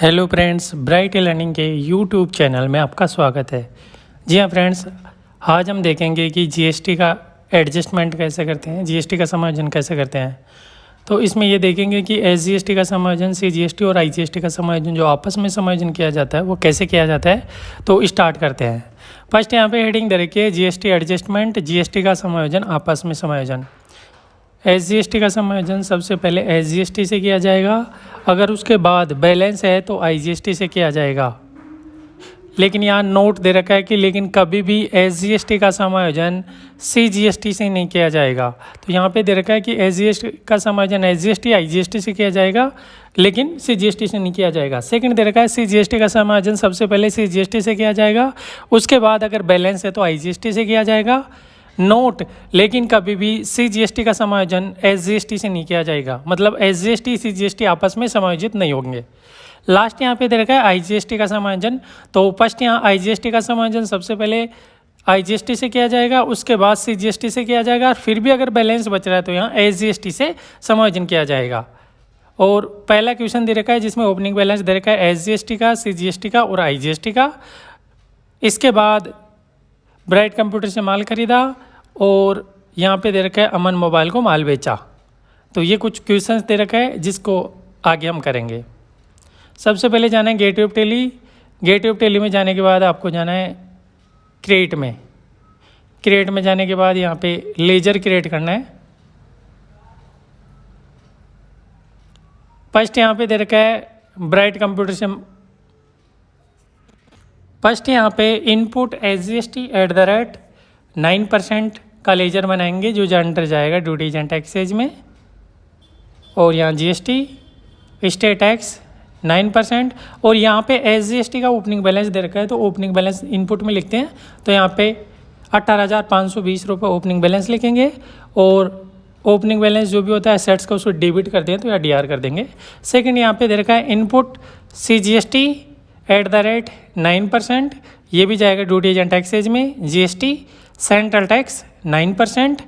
Hello friends, bright learning के YouTube channel में आपका स्वागत है। जी हाँ फ्रेंड्स, आज हम देखेंगे कि जीएसटी का एडजस्टमेंट कैसे करते हैं, जीएसटी का समायोजन कैसे करते हैं। तो इसमें ये देखेंगे कि एसजीएसटी का समायोजन, सीजीएसटी और आईजीएसटी का समायोजन जो आपस में समायोजन किया जाता है वो कैसे किया जाता है। तो स्टार्ट करते हैं। फर्स्ट यहाँ पे हेडिंग दे रखी है जीएसटी एडजस्टमेंट, जीएसटी का समायोजन, आपस में समायोजन। एसजीएसटी का समायोजन सबसे पहले एसजीएसटी से किया जाएगा, अगर उसके बाद बैलेंस है तो आईजीएसटी से किया जाएगा। लेकिन यहाँ नोट दे रखा है कि लेकिन कभी भी एसजीएसटी का समायोजन सीजीएसटी से नहीं किया जाएगा। तो यहाँ पे दे रखा है कि एसजीएसटी का समायोजन एसजीएसटी आईजीएसटी से किया जाएगा, लेकिन सीजीएसटी से नहीं किया जाएगा। सेकंड दे रखा है सीजीएसटी का समायोजन सबसे पहले सीजीएसटी से किया जाएगा, उसके बाद अगर बैलेंस है तो आईजीएसटी से किया जाएगा। नोट, लेकिन कभी भी सीजीएसटी का समायोजन एसजीएसटी से नहीं किया जाएगा, मतलब एसजीएसटी सीजीएसटी आपस में समायोजित नहीं होंगे। लास्ट यहाँ पे दे रखा है आईजीएसटी का समायोजन। तो फर्स्ट यहाँ आईजीएसटी का समायोजन सबसे पहले आईजीएसटी से किया जाएगा, उसके बाद सीजीएसटी से किया जाएगा, फिर भी अगर बैलेंस बच रहा है तो यहाँ एसजीएसटी से समायोजन किया जाएगा। और पहला क्वेश्चन दे रखा है जिसमें ओपनिंग बैलेंस दे रखा है एसजीएसटी का, सीजीएसटी का और आईजीएसटी का। इसके बाद ब्राइट कंप्यूटर से माल खरीदा और यहाँ पे दे रखा है अमन मोबाइल को माल बेचा। तो ये कुछ क्वेश्चंस दे रखा है जिसको आगे हम करेंगे। सबसे पहले जाना है gateway of Tally. Gateway of Tally में जाने के बाद आपको जाना है क्रिएट में। क्रिएट में जाने के बाद यहाँ पे लेजर क्रिएट करना है। फर्स्ट यहाँ पे दे रखा है ब्राइट कंप्यूटर से, फर्स्ट यहाँ पे इनपुट एसजीएसटी @9% का लेजर बनाएंगे जो अंडर जाएगा ड्यूटीज एंड टैक्सेज में। और यहाँ जीएसटी, स्टेट टैक्स 9%। और यहाँ पे एसजीएसटी का ओपनिंग बैलेंस दे रखा है, तो ओपनिंग बैलेंस इनपुट में लिखते हैं। तो यहाँ पे 18,520 रुपये ओपनिंग बैलेंस लिखेंगे। और ओपनिंग बैलेंस जो भी होता है एसेट्स का उसको डेबिट कर दें तो या डीआर कर देंगे। सेकंड यहाँ पे दे रखा है इनपुट सीजीएसटी @9%, ये भी जाएगा ड्यूटीज एंड टैक्सेज में। GST, central tax 9%।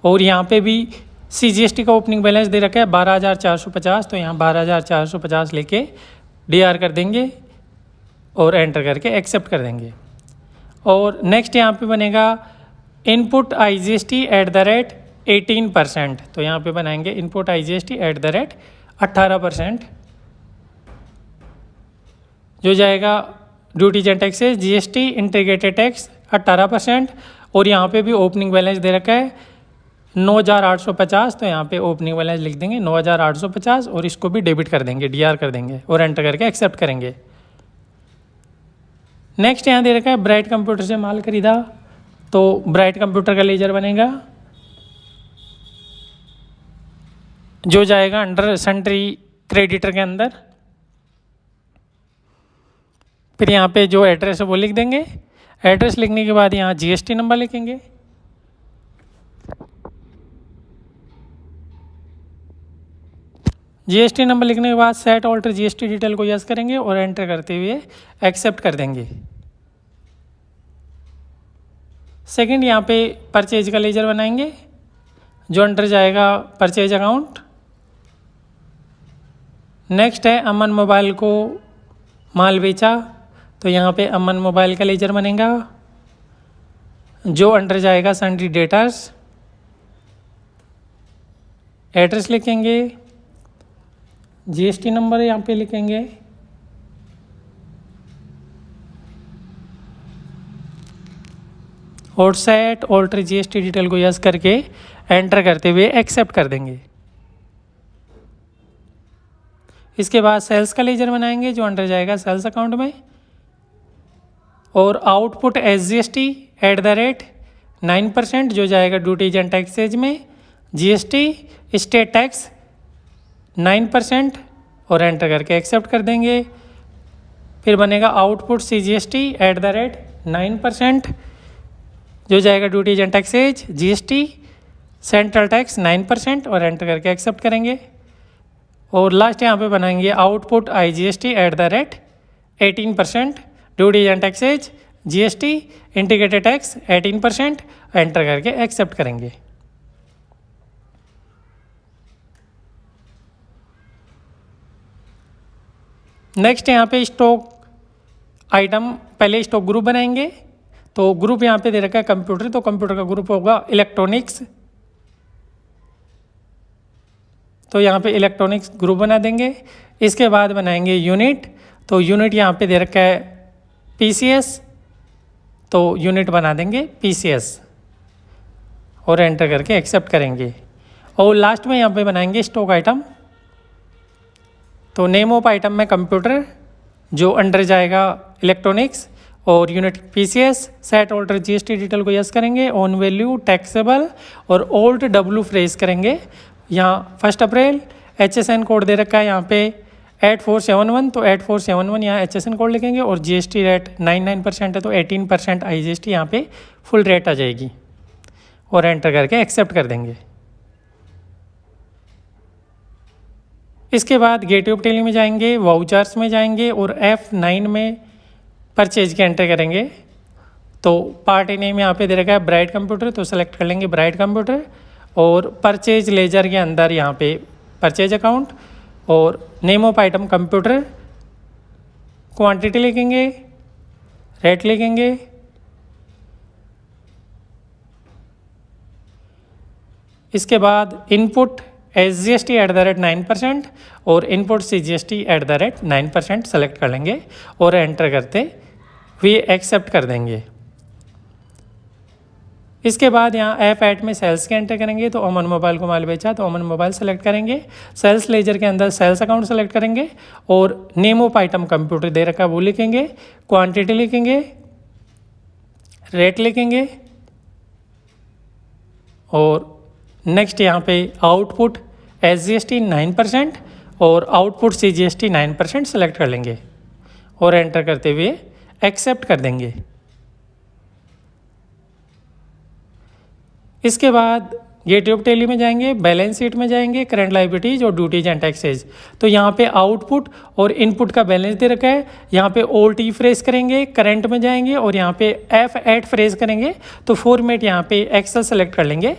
और यहाँ पे भी सीजीएसटी का ओपनिंग बैलेंस दे रखा है 12,450, तो यहाँ 12,450 लेके डीआर कर देंगे और एंटर करके एक्सेप्ट कर देंगे। और नेक्स्ट यहाँ पे बनेगा इनपुट आईजीएसटी @18%, तो यहाँ पे बनाएंगे इनपुट आईजीएसटी @18%, जो जाएगा duties and taxes, GST, integrated tax 18%। और यहाँ पे भी ओपनिंग बैलेंस दे रखा है 9,850, तो यहाँ पे ओपनिंग बैलेंस लिख देंगे 9,850 और इसको भी डेबिट कर देंगे, डीआर कर देंगे और एंटर करके एक्सेप्ट करेंगे। नेक्स्ट यहाँ दे रखा है ब्राइट कंप्यूटर से माल खरीदा, तो ब्राइट कंप्यूटर का लेजर बनेगा जो जाएगा अंडर सन्ड्री क्रेडिटर के अंदर। फिर यहाँ पे जो एड्रेस है वो लिख देंगे। एड्रेस लिखने के बाद यहाँ जीएसटी नंबर लिखेंगे। जीएसटी नंबर लिखने के बाद सेट ऑल्टर जीएसटी डिटेल को यस करेंगे और एंटर करते हुए एक्सेप्ट कर देंगे। सेकंड यहाँ पे परचेज का लेजर बनाएंगे जो अंडर जाएगा परचेज अकाउंट। नेक्स्ट है अमन मोबाइल को माल बेचा, तो यहाँ पे अमन मोबाइल का लेजर बनेगा जो अंडर जाएगा सन्ड्री डेटर्स। एड्रेस लिखेंगे, जीएसटी नंबर यहाँ पे लिखेंगे, और सेट ऑल्टर जीएसटी डिटेल को यस करके एंटर करते हुए एक्सेप्ट कर देंगे। इसके बाद सेल्स का लेजर बनाएंगे जो अंडर जाएगा सेल्स अकाउंट में। और आउटपुट एसजीएसटी @9% जो जाएगा ड्यूटीज एंड टैक्सेज में। जीएसटी, स्टेट टैक्स 9% और एंटर करके एक्सेप्ट कर देंगे। फिर बनेगा आउटपुट सीजीएसटी @9% जो जाएगा duties and taxes. GST, central tax 9% और एंटर करके एक्सेप्ट करेंगे। और लास्ट यहाँ पे बनाएंगे output IGST @18%, duties and taxes, GST, integrated tax 18%, enter करके एक्सेप्ट करेंगे। नेक्स्ट यहाँ पे स्टॉक आइटम, पहले स्टॉक ग्रुप बनाएंगे। तो ग्रुप यहाँ पे दे रखा है कंप्यूटर, तो कंप्यूटर का ग्रुप होगा इलेक्ट्रॉनिक्स। तो यहाँ पे इलेक्ट्रॉनिक्स ग्रुप बना देंगे। इसके बाद बनाएंगे यूनिट, तो यूनिट यहाँ पे दे रखा है पीसीएस, तो यूनिट बना देंगे पीसीएस और एंटर करके एक्सेप्ट करेंगे। और लास्ट में यहाँ पे बनाएंगे स्टॉक आइटम, तो नेम ऑफ आइटम में कंप्यूटर जो अंडर जाएगा इलेक्ट्रॉनिक्स और unit PCS. Set alter GST detail को यस करेंगे, ऑन वैल्यू टैक्सेबल और ओल्ड डब्ल्यू फ्रेज करेंगे। यहाँ 1 अप्रैल HSN कोड दे रखा है यहाँ पे 8471, तो 8471 यहाँ HSN कोड लिखेंगे और जीएसटी रेट 99% है, तो 18% IGST यहाँ पे फुल रेट आ जाएगी और एंटर करके एक्सेप्ट कर देंगे। इसके बाद गेटवे ऑफ टेली में जाएंगे, वाउचर्स में जाएंगे और F9 में परचेज के एंटर करेंगे। तो पार्टी नेम यहाँ पे दे रखा है ब्राइट कंप्यूटर, तो सेलेक्ट कर लेंगे ब्राइट कंप्यूटर और परचेज लेजर के अंदर यहाँ पे परचेज अकाउंट और name of item computer, quantity लिखेंगे, रेट लिखेंगे। इसके बाद इनपुट SGST @9% और इनपुट CGST @9% सेलेक्ट कर लेंगे और एंटर करते हुए एक्सेप्ट कर देंगे। इसके बाद यहाँ F8 में सेल्स के एंटर करेंगे, तो अमन मोबाइल को माल बेचा, तो अमन मोबाइल सेलेक्ट करेंगे। सेल्स लेजर के अंदर सेल्स अकाउंट सेलेक्ट करेंगे और नेम ऑफ आइटम कंप्यूटर दे रखा है वो लिखेंगे, क्वांटिटी लिखेंगे, रेट लिखेंगे और नेक्स्ट यहाँ पे आउटपुट SGST 9% और आउटपुट CGST 9% सेलेक्ट कर लेंगे और एंटर करते हुए एक्सेप्ट कर देंगे। इसके बाद गेटवे ऑफ टेली में जाएंगे, बैलेंस शीट में जाएंगे, करंट लायबिलिटीज और ड्यूटीज एंड टैक्सेज। तो यहाँ पे आउटपुट और इनपुट का बैलेंस दे रखा है, यहाँ पे OT फ्रेज करेंगे, करंट में जाएंगे और यहाँ पे F8 फ्रेज करेंगे। तो फॉर्मेट यहाँ पे एक्सेल सेलेक्ट कर लेंगे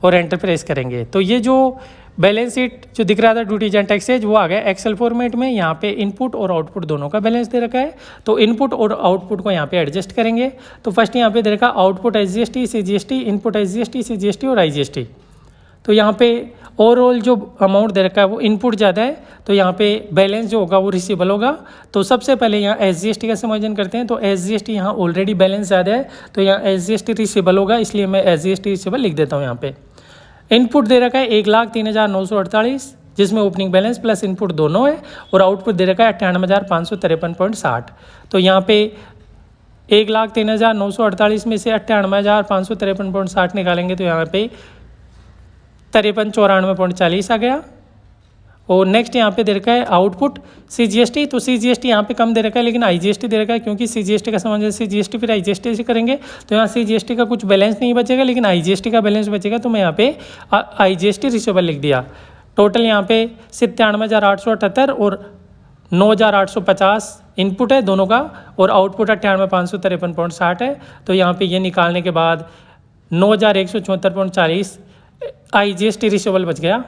और एंटर प्रेस करेंगे। तो ये जो बैलेंस शीट जो दिख रहा था ड्यूटीज एंड टैक्सेज वो आ गया एक्सेल फॉर्मेट में। यहाँ पे इनपुट और आउटपुट दोनों का बैलेंस दे रखा है, तो इनपुट और आउटपुट को यहाँ पे एडजस्ट करेंगे। तो फर्स्ट यहाँ पे दे रखा output SGST CGST, input SGST CGST और IGST। तो यहाँ पे ओवरऑल जो अमाउंट दे रखा है वो इनपुट ज़्यादा है, तो यहाँ पे बैलेंस जो होगा वो रिसीवेबल होगा। तो सबसे पहले यहाँ SGST का समायोजन करते हैं, तो SGST यहाँ ऑलरेडी बैलेंस ज़्यादा है, तो यहाँ SGST रिसीवेबल होगा, इसलिए मैं SGST रिसीवेबल लिख देता हूँ। यहाँ पे इनपुट दे रखा है 1,03,948, जिसमें ओपनिंग बैलेंस प्लस इनपुट दोनों है और आउटपुट दे रखा है 98,553.60। तो यहाँ पे 1,03,948 में से 98,553.60 निकालेंगे तो यहाँ पे 53,94.40 आ गया। और नेक्स्ट यहाँ पे दे रखा है आउटपुट CGST, तो CGST यहाँ पे कम दे रखा है लेकिन IGST दे रखा है, क्योंकि CGST का समझ CGST फिर IGST से करेंगे तो यहाँ CGST का कुछ बैलेंस नहीं बचेगा लेकिन IGST का बैलेंस बचेगा, तो मैं यहाँ पे IGST रिसीवेबल लिख दिया। टोटल यहाँ पे 97,878 और 9,850 इनपुट है दोनों का और आउटपुट 98,553.60 है। तो यहाँ पे ये निकालने के बाद 9,174.40 IGST रिसीवेबल बच गया,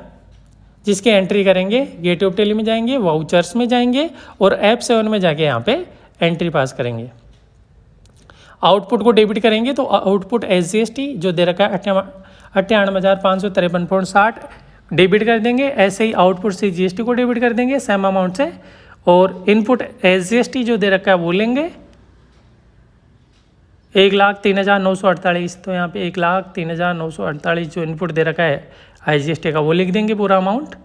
जिसकी एंट्री करेंगे। गेटवे ऑफ टेली में जाएंगे, वाउचर्स में जाएंगे और F7 में जाके यहाँ पे एंट्री पास करेंगे। आउटपुट को डेबिट करेंगे तो आउटपुट SGST जो दे रखा है 98,553.60 डेबिट कर देंगे। ऐसे ही आउटपुट CGST को डेबिट कर देंगे सेम अमाउंट से और इनपुट SGST जो दे रखा है वो लेंगे 1,03,948। तो यहाँ पे 1,03,948 जो इनपुट दे रखा है IGST का वो लिख देंगे पूरा अमाउंट।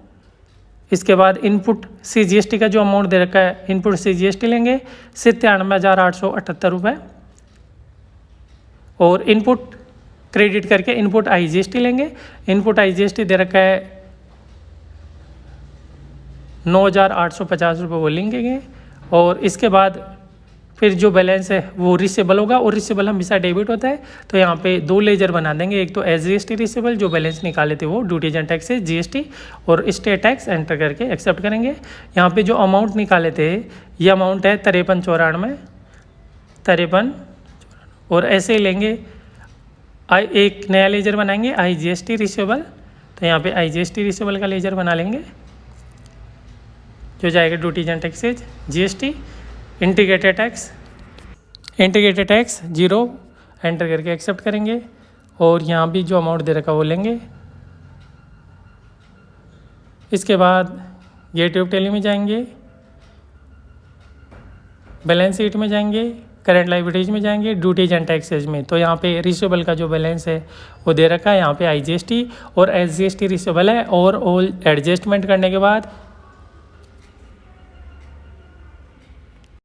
इसके बाद इनपुट CGST का जो अमाउंट दे रखा है इनपुट CGST लेंगे 97,878 रुपये और इनपुट क्रेडिट करके इनपुट IGST लेंगे। इनपुट IGST दे रखा है 9,850 रुपये वो लेंगे और इसके बाद फिर जो बैलेंस है वो रिसीवेबल होगा और रिसीवेबल हमेशा डेबिट होता है। तो यहाँ पे दो लेजर बना देंगे, एक तो SGST रिसीवेबल जो बैलेंस निकाले थे वो ड्यूटीज एंड टैक्सेस GST और स्टेट टैक्स एंटर करके एक्सेप्ट करेंगे। यहाँ पे जो अमाउंट निकाले थे ये अमाउंट है 53,94 और ऐसे ही लेंगे एक नया लेजर बनाएंगे IGST रिसीवेबल। तो यहाँ पे IGST रिसीवेबल का लेजर बना लेंगे जो जाएगा duties and taxes, GST, integrated tax 0 enter करके एक्सेप्ट करेंगे और यहाँ भी जो अमाउंट दे रखा वो लेंगे। इसके बाद गेट ऑफ टैली में जाएंगे, बैलेंस शीट में जाएंगे, करंट लायबिलिटीज में जाएंगे, ड्यूटीज एंड टैक्सेज में। तो यहाँ पे रिसीवेबल का जो बैलेंस है वो दे रखा है, यहाँ पे आईजीएसटी और एसजीएसटी रिसीवेबल है और ऑल एडजस्टमेंट करने के बाद